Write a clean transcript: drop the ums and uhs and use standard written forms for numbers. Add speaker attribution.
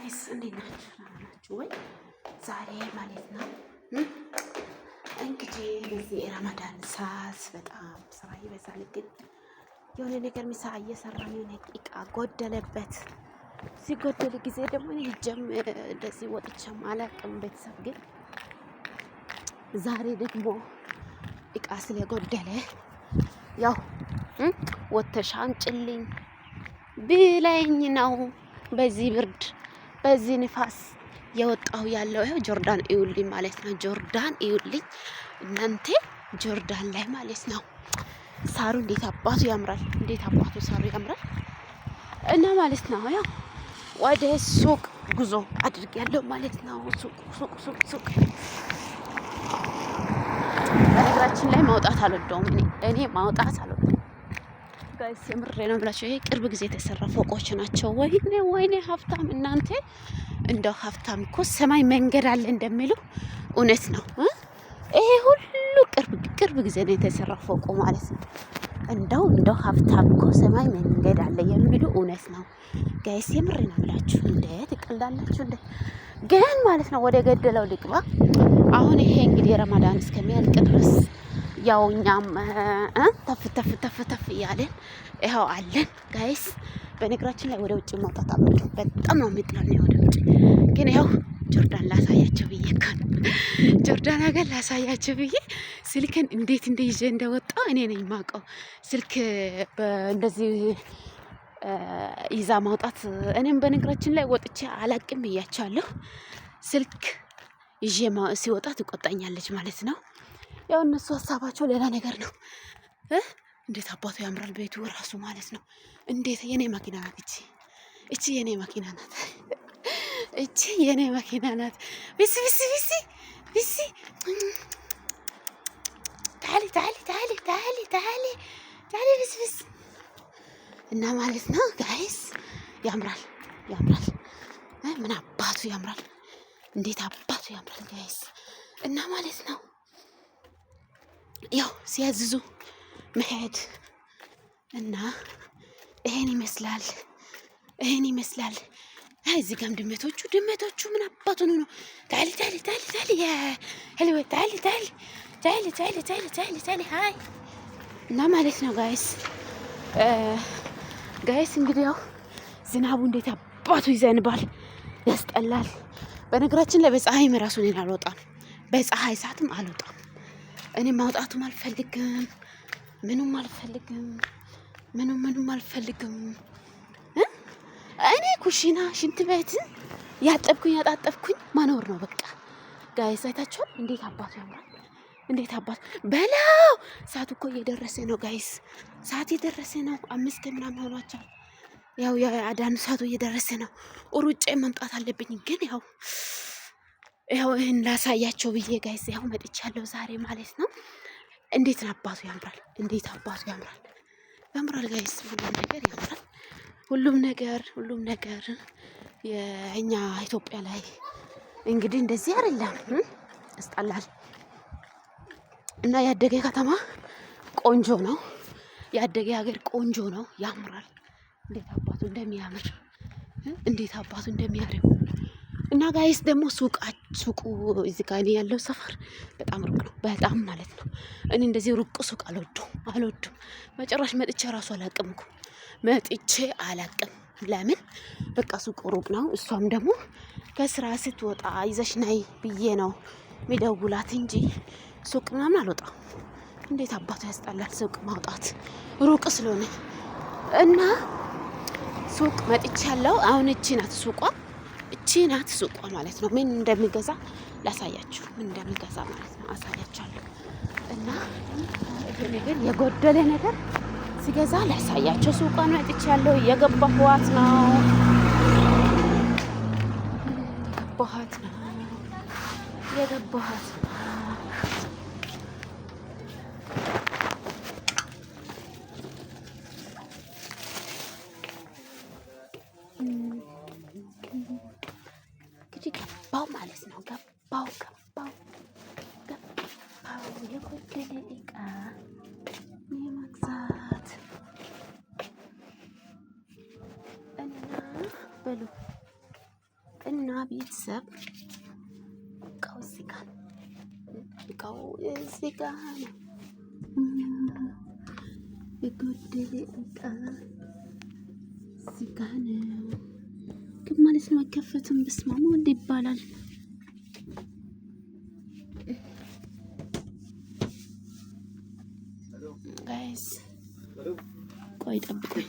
Speaker 1: ጋይስ እንዴት ናችሁ ወይ? ዛሬ ማለት ነው እንግዲህ በዚህ ረመዳን ሰዓት በጣም ስራ ይበዛል። ግን የሆነ ነገር ምሳ እየሰራን የሆነ ቂቃ ጎደለበት። ሲጎደል ጊዜ ደግሞ ይጀም እንደዚህ ወጥቼም አላውቅም። ቤተሰብ ግን ዛሬ ደግሞ እቃ ስለጎደለ ያው ወተሽ አምጪልኝ ብለኝ ነው። በዚህ ብርድ በዚህ ንፋስ የወጣው ያለው ይሄው ጆርዳን እዩልኝ ማለት ነው። ጆርዳን እዩልኝ እናንተ ጆርዳን ላይ ማለት ነው። ሳሩ እንዴት አባቱ ያምራል! እንዴት አባቱ ሳሩ ያምራል! እና ማለት ነው ያው ወደ ሱቅ ጉዞ አድርጌያለሁ ማለት ነው። ሱቅ በነገራችን ላይ ማውጣት አልወደውም እኔ ማውጣት አልወደውም ጋይስ፣ የምሬ ነው ብላችሁ። ይሄ ቅርብ ጊዜ የተሰራ ፎቆች ናቸው። ወይኔ ሀብታም እናንተ! እንደው ሀብታም እኮ ሰማይ መንገድ አለ እንደሚሉ እውነት ነው። ይሄ ሁሉ ቅርብ ጊዜ ነው የተሰራ ፎቁ ማለት ነው። እንደው ሀብታም እኮ ሰማይ መንገድ አለ የሚሉ እውነት ነው ጋይስ፣ የምሬ ነው ብላችሁ። እንዴት ትቀልዳላችሁ እንዴ? ግን ማለት ነው ወደ ገደለው ልግባ። አሁን ይሄ እንግዲህ ረመዳን እስከሚያልቅ ድረስ ያው እኛም ተፍ እያለን ይኸው አለን ጋይስ። በነገራችን ላይ ወደ ውጭ ማውጣት አልወድም፣ በጣም ነው የሚጥለው ወደ ውጭ። ግን ያው ጆርዳን ላሳያቸው ብዬ ጆርዳን ሀገር ላሳያቸው ብዬ ስልክን እንዴት ይዤ እንደወጣው እኔ ነኝ የማውቀው። ስልክ እንደዚህ ይዛ ማውጣት እኔም በነገራችን ላይ ወጥቼ አላቅም ብያቸዋለሁ። ስልክ ይዤ ሲወጣ ትቆጣኛለች ማለት ነው። ያው እነሱ ሀሳባቸው ሌላ ነገር ነው። እንዴት አባቱ ያምራል ቤቱ ራሱ ማለት ነው። እንዴት የኔ መኪና ናት እቺ የኔ መኪና ናት። እቺ የኔ መኪና ናት። ቢሲ ታሊ ቢስ እና ማለት ነው ጋይስ፣ ያምራል ምን አባቱ ያምራል! እንዴት አባቱ ያምራል ጋይስ። እና ማለት ነው ያው ሲያዝዙ መሄድ እና ይሄን ይመስላል። እዚህ ጋርም ድመቶቹ ምን አባቱ ነው ታሊ ሃይ እና ማለት ነው ጋይስ እንግዲህ ያው ዝናቡ እንዴት አባቱ ይዘንባል፣ ያስጠላል። በነገራችን ላይ በፀሐይም ራሱ እኔን አልወጣም፣ በፀሐይ ሰዓትም አልወጣም። እኔ ማውጣቱም አልፈልግም፣ ምንም አልፈልግም። እኔ ኩሽና ሽንት ቤትን ያጣጠብኩኝ ማኖር ነው በቃ ጋይስ። አይታችኋል እንዴት አባቱ ያምራል! እንዴት አባቱ በላው። ሰዓቱ እኮ እየደረሰ ነው ጋይስ፣ ሰዓት እየደረሰ ነው። 5 ምናምን ሆኗቸዋል። ያው የአዳኑ ሰዓቱ እየደረሰ ነው። ሩጬ መምጣት አለብኝ። ግን ያው ይህን ላሳያቸው ብዬ ጋይስ ያው መጥቻለሁ ዛሬ ማለት ነው። እንዴት አባቱ ያምራል! ያምራል ጋይስ፣ ሁሉም ነገር ያምራል። ሁሉም ነገር የኛ ኢትዮጵያ ላይ እንግዲህ እንደዚህ አይደለም፣ ያስጠላል። እና ያደገ ከተማ ቆንጆ ነው፣ ያደገ ሀገር ቆንጆ ነው፣ ያምራል። እንዴት አባቱ እንደሚያምር እና ጋይስ ደግሞ ሱቁ እዚህ ጋር ያለው ሰፈር በጣም ሩቅ ነው፣ በጣም ማለት ነው። እኔ እንደዚህ ሩቅ ሱቅ አልወድም። መጨረሻ መጥቼ ራሱ አላቅም። ለምን በቃ ሱቁ ሩቅ ነው። እሷም ደግሞ ከስራ ስትወጣ ይዘሽ ነይ ብዬ ነው የሚደውላት እንጂ ሱቅ ምናምን አልወጣም። እንዴት አባቱ ያስጠላል ሱቅ ማውጣት ሩቅ ስለሆነ። እና ሱቅ መጥቻለሁ። አሁን እቺ ናት ሱቋ ማለት ነው። ምን እንደሚገዛ ላሳያችሁ፣ ማለት ነው አሳያችኋለሁ። እና ይሄ ነገር የጎደለ ነገር ሲገዛ ላሳያቸው። ሱቋን መጥቻለሁ። የገባኋት ነው እንግዲህ ገባው ማለት ነው። ገባው የጎደለ እቃ የመግዛት እና በሉ እና ቤተሰብ እቃው እዚህ ጋር ነው። እቃው እዚህ ጋር ነው። የጎደለ እቃ እዚህ ጋር ነው። ግን ማለት ነው አይከፈትም። በስማማ እንደ ይባላል ጋይስ ቆይ ጠብቁኝ።